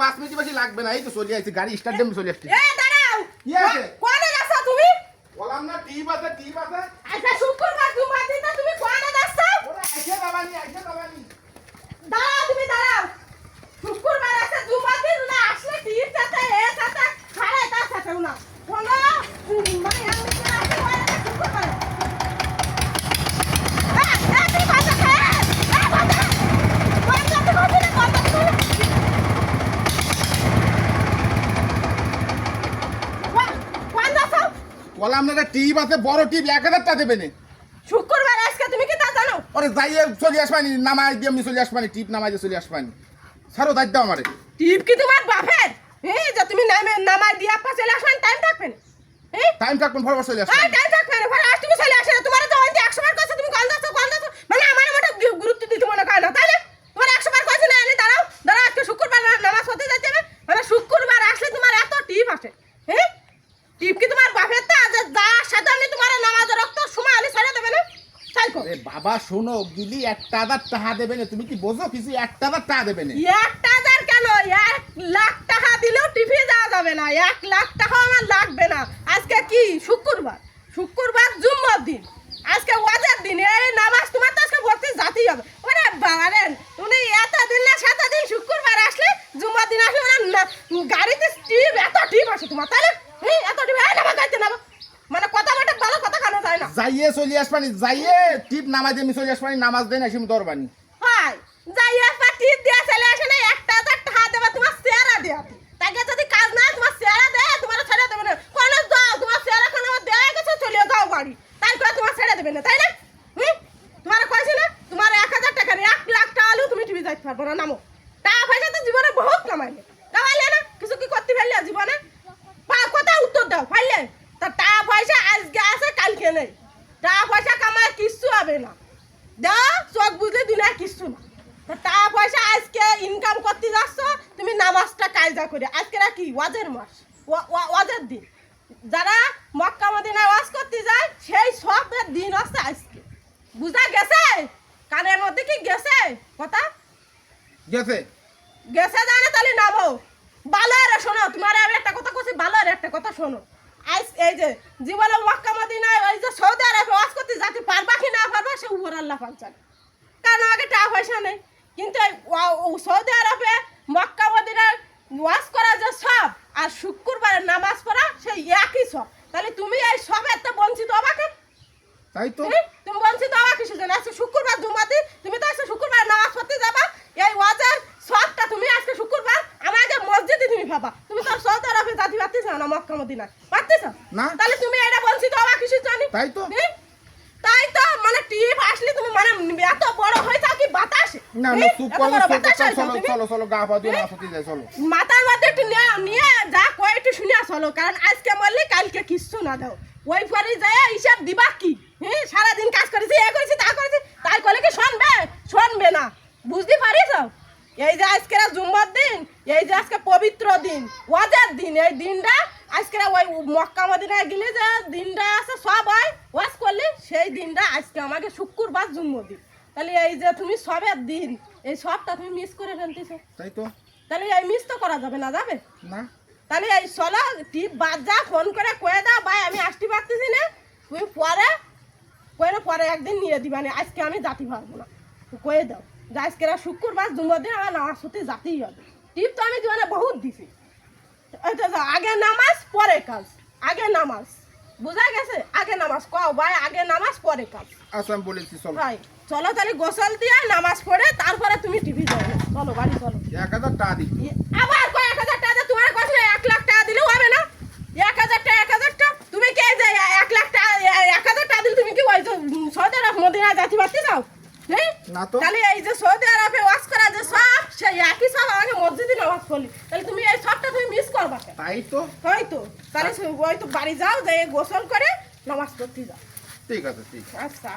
5 minute বেশি লাগবে না, এই তো চলে আসছি, গাড়ি স্টার্ট দেব, চলে আসছি। এই দাঁড়াও, কি আছে? কোনে যাচ্ছ তুমি? বললাম না টিপ আছে, টিপ আছে। আচ্ছা শুক্রবার জুমার দিন তুমি কোনে যাচ্ছ? ওরে আইছে বাবানি, আইছে বাবানি। দাঁড়াও, তুমি দাঁড়াও। শুক্রবার আছে জুমার দিন না, আসলে টিপ সাথে এ সাথে খাড়ে তার সাথে না কোনো মানে আমি কি আছে ওই শুক্রবার তুমি বাসা খায় বাসা বললাম না টিপ আছে, বড় টিপ 1000 টাকা দেবে না। শুক্রবার আজকে তুমি কি তা জানো? ওরে যাইয়ে চলে আসবানি, নামাজ দিয়ে আমি চলে আসবানি, টিপ নামাজ দিয়ে চলে আসবানি। ছাড়ো দায়িত্ব দাও আমারে। টিপ কি তোমার বাপের? এই যে তুমি নামাজ দিয়া পা চলে আসবেন টাইম থাকবে না। এই টাইম থাকবেন ভরবার চলে আসবানি। টাইম থাকবে না, পরে আজ তুমি চলে আসে তোমার তো ওই 100 বার কইছে তুমি কল দাও মানে আমার মোটা গুরুত্ব দিতে মনে হয় না, তাই না? তোমার 100 বার কইছে না, এনে দাঁড়াও দাঁড়াও, আজকে শুক্রবার নামাজ পড়তে যাইতে হবে, মানে শুক্রবার আসলে তোমার এত টিপ আসে। হ্যাঁ টিপ কি তোমার বাপের তা যে যা সাধারণ তোমার নামাজ রক্ত সময় আলি ছাড়া দেবে না? তাই কো আরে বাবা শোনো, দিলি 1000 টাকা দেবে না, তুমি কি বোঝো কিছু? 1000 টাকা দেবে না। 1000 কেন, 1 লাখ টাকা দিলেও টিভি যাওয়া যাবে না, 1 লাখ টাকা আমার লাগবে না। আজকে কি শুক্রবার, শুক্রবার জুম্মার দিন, আজকে ওয়াজের দিন, এই নামাজ তোমার তো আজকে পড়তে যেতেই হবে। ওরে বাবারে তুমি এত দিন না 7 দিন শুক্রবার আসলে জুম্মার দিন আসলে মানে গাড়িতে টিপ এত টিপ আসে তোমার, তাহলে এত টিপ নামাজ যাইতে না মানে কথা বলতে ভালো কথা কানো যায় না। যাইয়ে চলে আসবানি, যাইয়ে টিপ নামাজ দিয়ে আমি চলে আসবানি, নামাজ দেন আসি আমি দরবানি। হয় যাইয়া পাটি দিয়া চলে আসে না, 1000 টাকা দেবা তোমার চেহারা দেয়া, তাকে যদি কাজ না তোমার চেহারা দেয় তোমার ছেড়ে দেবে না, কোন যাও তোমার চেহারা কোন দেয়া গেছে চলে যাও বাড়ি, তাই করে তোমার ছেড়ে দেবে না, তাই না? তোমার কইছি না তোমার 1000 টাকা 1 লাখ টাকা আলু তুমি টিভি যাইতে পারবো না, নামো। টাকা পয়সা তো জীবনে বহুত কামাইলে না, কিছু কি করতে পারলে জীবনে? কথা উত্তর দাও পারলে? তা টাকা পয়সা আজকে আছে কালকে নেই, টাকা পয়সা কামায় কিচ্ছু হবে না, দাও চোখ বুঝলে দিলে কিচ্ছু না। টাকা পয়সা আজকে ইনকাম করতে যাচ্ছ তুমি, নামাজটা কায়দা করে। আজকে কি ওয়াজের মাস, ওয়াজের দিন, যারা মক্কা মদিনায় ওয়াজ করতে যায় সেই সবের দিন আছে আজকে, বুঝা গেছে? কানের মধ্যে কি গেছে কথা? গেছে গেছে জানে তাহলে নামো। ভালো রে শোনো, তোমার আমি একটা কথা কইছি, ভালো রে একটা কথা শোনো। আজ এই যে জীবনে মক্কা মদিনায় ওই যে সৌদি আরবে ওয়াজ করতে যাতে পারবা কি না পারবা সে উপর আল্লাহ পাক, কারণ আগে টাকা পয়সা নেই, কিন্তু সৌদি আরবে মক্কা মদিনায় ওয়াজ করা যে সব আর শুক্রবারে নামাজ পড়া সেই একই সব, তাহলে তুমি এই সবের তো বঞ্চিত হবা কেন? তাই তো। তুমি বঞ্চিত হবা কিসের জন্য? আজকে শুক্রবার জুমাতে তুমি তো আজকে শুক্রবার নামাজ পড়তে যাবা, এই ওয়াজের সবটা তুমি আজকে শুক্রবার আমাদের মসজিদে তুমি ভাবা, তুমি তো সৌদি আরবে যাতে পারতেছ না মক্কা মদিনায় পারতেছ না, তাহলে তুমি এটা বঞ্চিত হবা কিসের জন্য? তাই তো। তাই তো মানে টিপ আসলে তুমি মানে এত বড় হয়ে যাও কি বাতাসে? না না চুপ করো, চলো চলো চলো গা পা দিয়ে নামাজ পড়তে যাই, চলো। মাথার মধ্যে একটু নিয়ে যা কয় একটু শুনিয়া চলো, কারণ আজকে বললে কালকে কিচ্ছু না দাও, ওই পরে যায় হিসাব দিবা কি? সারাদিন কাজ করেছি, এ করেছি তা করেছি, তাই করলে কি শুনবে না, বুঝতে পারিস? এই যে আজকে জুম্মার দিন, এই যে আজকে পবিত্র দিন, ওয়াজের দিন, এই দিনটা আজকে ওই মক্কা মদিনায় গেলে যে দিনটা আছে সব হয় ওয়াজ করলে সেই দিনটা আজকে আমাকে শুক্রবার জন্মদিন, তাহলে এই যে তুমি সবের দিন এই সবটা তুমি মিস করে ফেলতেছো, তাই তো। তাহলে এই মিস তো করা যাবে না, যাবে না, তাহলে এই চলো টিপ বাদ যা, ফোন করে কয়ে দাও ভাই আমি আসতে পারতেছি না, তুমি পরে একদিন নিয়ে দিবা না, আজকে আমি যাতে পারবো না, কয়ে দাও যে আজকে শুক্রবার জন্মদিন আমার নামাজ হতে যাতেই হবে। টিপ তো আমি জীবনে বহুত দিছি, আগে নামাজ পরে কাজ, আগে নামাজ, বুঝা গেছে? আগে নামাজ কও ভাই, আগে নামাজ পরে কাজ। আচ্ছা আমি বলেছি, চলো ভাই চলো তাহলে গোসল দিয়ে নামাজ পড়ে তারপরে তুমি টিভি যাও, চলো বাড়ি চলো। 1000 টাকা দিই। আবার কয় 1000 টাকা তোমার কাছে 1 লাখ টাকা দিলেও হবে না, 1000 টাকা তুমি কে যে 1 লাখ টাকা 1000 টাকা দিলে তুমি কি ওই সৌদি আরব মদিনায় যাতে পারতে চাও? না তো। তাহলে এই যে সৌদি আরবে ওয়াজ করা যে সব সেই একই সব আমাকে মসজিদে নামাজ পড়লি, তাহলে তুমি এই সবটা তুমি মিস করবা কেন? তাই তো। হয়তো তাহলে ওই তো বাড়ি যাও, যে গোসল করে নামাজ পড়তে যাও। ঠিক আছে, ঠিক আছে। আচ্ছা।